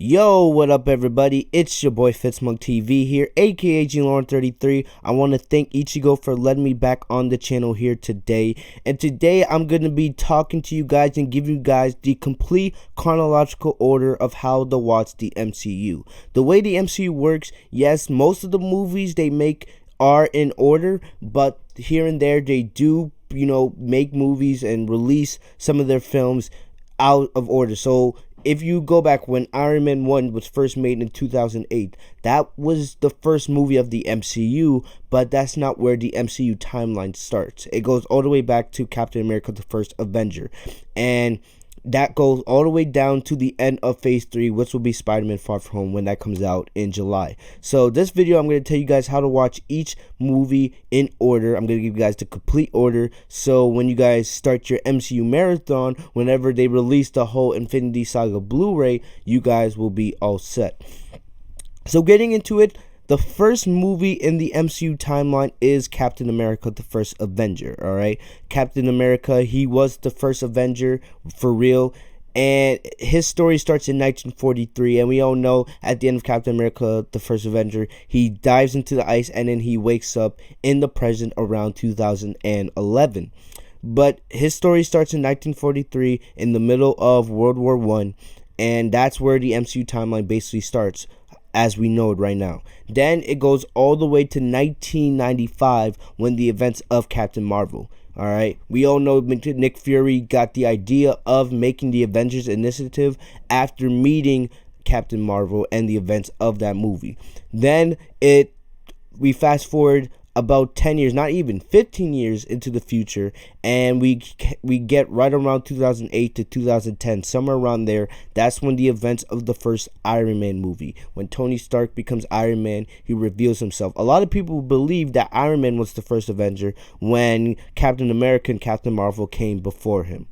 Yo, what up everybody? It's your boy Fitzmug TV here, aka GLauren33. I want to thank Ichigo for letting me back on the channel here today. And today I'm going to be talking to you guys and giving you guys the complete chronological order of how to watch the MCU. The way the MCU works, yes, most of the movies they make are in order, but here and there they do, make movies and release some of their films out of order. So if you go back when Iron Man 1 was first made in 2008, that was the first movie of the MCU, but that's not where the MCU timeline starts. It goes all the way back to Captain America, the first Avenger, and that goes all the way down to the end of Phase 3, which will be Spider-Man Far From Home when that comes out in July. So this video, I'm going to tell you guys how to watch each movie in order. I'm going to give you guys the complete order, so when you guys start your MCU marathon, whenever they release the whole Infinity Saga Blu-ray, you guys will be all set. So getting into it, the first movie in the MCU timeline is Captain America, the first Avenger, alright? Captain America, he was the first Avenger for real, and his story starts in 1943, and we all know at the end of Captain America, the first Avenger, he dives into the ice, and then he wakes up in the present around 2011. But his story starts in 1943, in the middle of World War I, and that's where the MCU timeline basically starts, as we know it right now. Then it goes all the way to 1995 when the events of Captain Marvel. Alright, we all know Nick Fury got the idea of making the Avengers Initiative after meeting Captain Marvel and the events of that movie. Then we fast forward about 10 years, not even 15 years into the future, and we get right around 2008 to 2010, somewhere around there. That's when the events of the first Iron Man movie, when Tony Stark becomes Iron Man, he reveals himself. A lot of people believe that Iron Man was the first Avenger when Captain America and Captain Marvel came before him.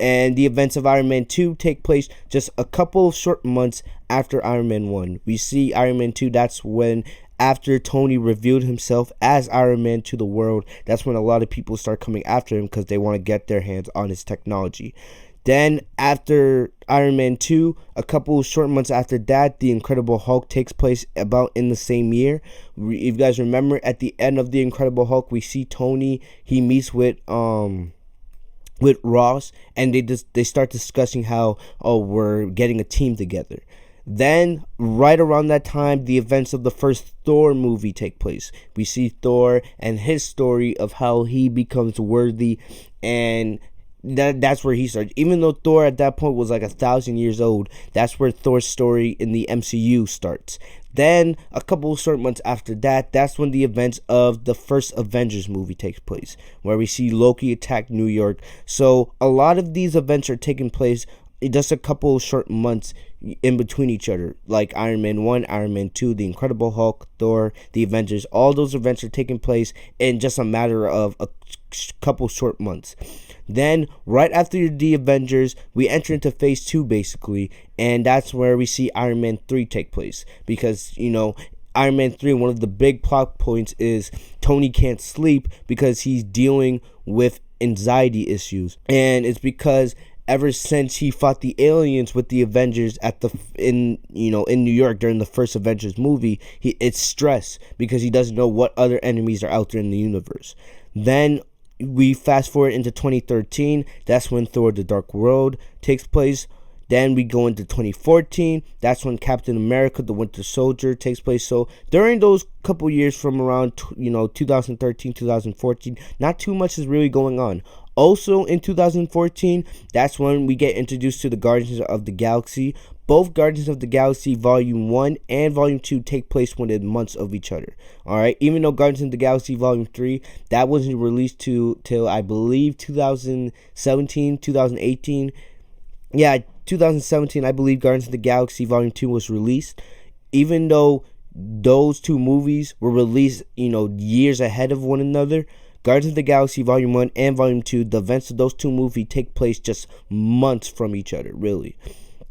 And the events of Iron Man 2 take place just a couple of short months after Iron Man 1. We see Iron Man 2, that's when, after Tony revealed himself as Iron Man to the world, that's when a lot of people start coming after him because they want to get their hands on his technology. Then after Iron Man 2, a couple of short months after that, the Incredible Hulk takes place about in the same year. If you guys remember, at the end of the Incredible Hulk, we see Tony, he meets with Ross, and they start discussing how, oh, we're getting a team together. Then, right around that time, the events of the first Thor movie take place. We see Thor and his story of how he becomes worthy, and that's where he starts. Even though Thor at that point was like 1,000 years old, that's where Thor's story in the MCU starts. Then, a couple of short months after that, that's when the events of the first Avengers movie takes place, where we see Loki attack New York. So, a lot of these events are taking place just a couple of short months in between each other, like Iron Man 1, Iron Man 2, the Incredible Hulk, Thor, the Avengers. All those events are taking place in just a matter of a couple short months. Then, right after the Avengers, we enter into Phase 2, basically, and that's where we see Iron Man 3 take place, because, Iron Man 3, one of the big plot points is Tony can't sleep because he's dealing with anxiety issues, and it's because ever since he fought the aliens with the Avengers in New York during the first Avengers movie, it's stress because he doesn't know what other enemies are out there in the universe. Then we fast forward into 2013. That's when Thor: The Dark World takes place. Then we go into 2014. That's when Captain America, the Winter Soldier takes place. So during those couple years from around 2013, 2014, not too much is really going on. Also in 2014, that's when we get introduced to the Guardians of the Galaxy. Both Guardians of the Galaxy Volume 1 and Volume 2 take place within months of each other. Alright, even though Guardians of the Galaxy Volume 3, that wasn't released till I believe 2017, 2018. Yeah, 2017, I believe Guardians of the Galaxy Volume 2 was released. Even though those two movies were released, years ahead of one another, Guardians of the Galaxy Volume 1 and Volume 2, the events of those two movies take place just months from each other, really.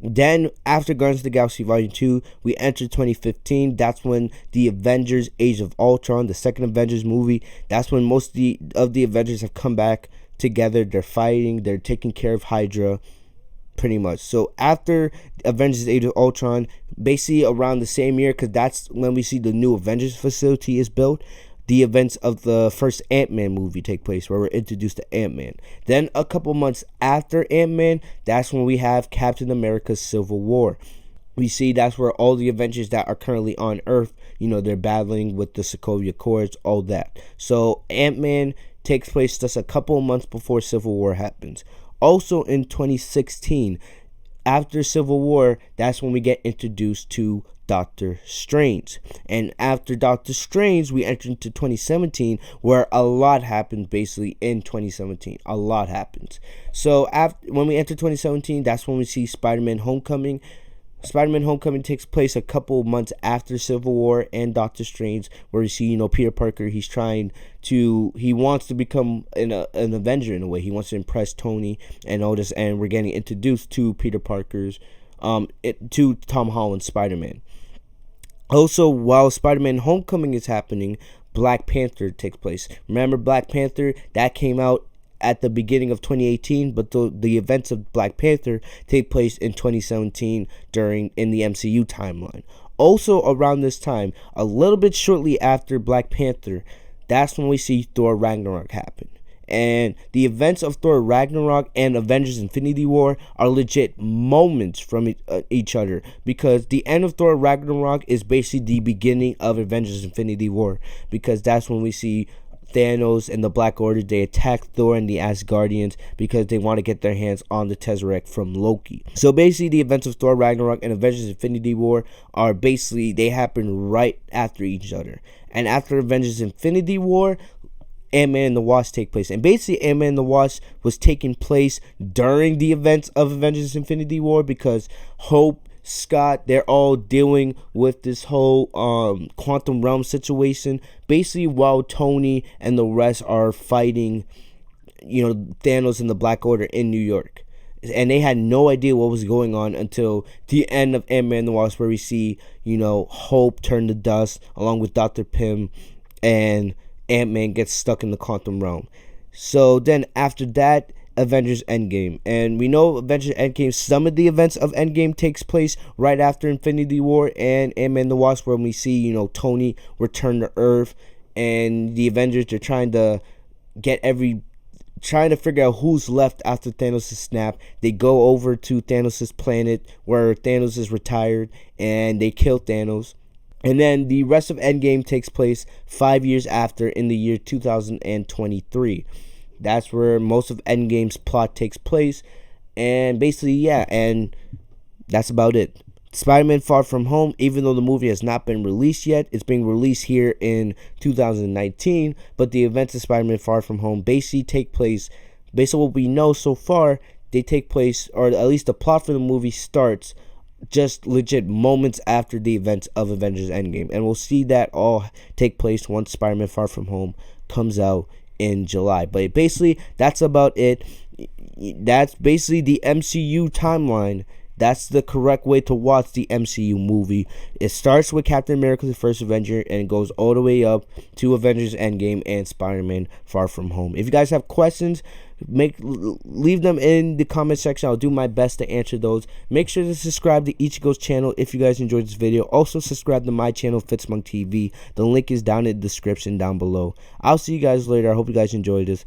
Then, after Guardians of the Galaxy Volume 2, we enter 2015. That's when the Avengers Age of Ultron, the second Avengers movie, that's when most of the Avengers have come back together. They're fighting, they're taking care of Hydra. pretty much. So after Avengers Age of Ultron, basically around the same year, because that's when we see the new Avengers facility is built, the events of the first Ant-Man movie take place, where we're introduced to Ant-Man. Then a couple months after Ant-Man, that's when we have Captain America's Civil War. We see that's where all the Avengers that are currently on Earth, they're battling with the Sokovia Accords, all that. So Ant-Man takes place just a couple of months before Civil War happens. Also in 2016, after Civil War, that's when we get introduced to Doctor Strange. And after Doctor Strange, we enter into 2017, where a lot happens basically in 2017. A lot happens. So when we enter 2017, that's when we see Spider-Man Homecoming. Spider-Man Homecoming takes place a couple months after Civil War and Doctor Strange, where you see, Peter Parker, he wants to become an Avenger in a way. He wants to impress Tony and all this, and we're getting introduced to Peter Parker's, to Tom Holland's Spider-Man. Also, while Spider-Man Homecoming is happening, Black Panther takes place. Remember Black Panther? That came out at the beginning of 2018, but the events of Black Panther take place in 2017 in the MCU timeline. Also around this time, a little bit shortly after Black Panther, that's when we see Thor Ragnarok happen. And the events of Thor Ragnarok and Avengers Infinity War are legit moments from each other, because the end of Thor Ragnarok is basically the beginning of Avengers Infinity War, because that's when we see Thanos and the Black Order. They attack Thor and the Asgardians because they want to get their hands on the Tesseract from Loki. So basically the events of Thor Ragnarok and Avengers Infinity War are basically, they happen right after each other. And after Avengers Infinity War, Ant-Man and the Wasp take place. And basically Ant-Man and the Wasp was taking place during the events of Avengers Infinity War, because Hope, Scott, they're all dealing with this whole quantum realm situation, basically while Tony and the rest are fighting, Thanos and the Black Order in New York. And they had no idea what was going on until the end of Ant-Man and the Wasp, where we see, Hope turn to dust along with Dr. Pym, and Ant-Man gets stuck in the quantum realm. So then after that, Avengers End Game. And we know Avengers End Game, some of the events of End Game takes place right after Infinity War and Ant-Man and the Wasp, where we see, Tony return to Earth, and the Avengers, they're trying to figure out who's left after Thanos' snap. They go over to Thanos' planet where Thanos is retired, and they kill Thanos. And then the rest of Endgame takes place 5 years after, in the year 2023. That's where most of Endgame's plot takes place. And basically, and that's about it. Spider-Man Far From Home, even though the movie has not been released yet, it's being released here in 2019. But the events of Spider-Man Far From Home basically take place, based on what we know so far, they take place, or at least the plot for the movie starts just legit moments after the events of Avengers Endgame. And we'll see that all take place once Spider-Man Far From Home comes out in July. But basically, that's about it. That's basically the MCU timeline. That's the correct way to watch the MCU movie. It starts with Captain America, the First Avenger, and it goes all the way up to Avengers Endgame and Spider-Man Far From Home. If you guys have questions, leave them in the comment section. I'll do my best to answer those. Make sure to subscribe to Ichigo's channel if you guys enjoyed this video. Also subscribe to my channel, FitzMongTV. The link is down in the description down below. I'll see you guys later. I hope you guys enjoyed this.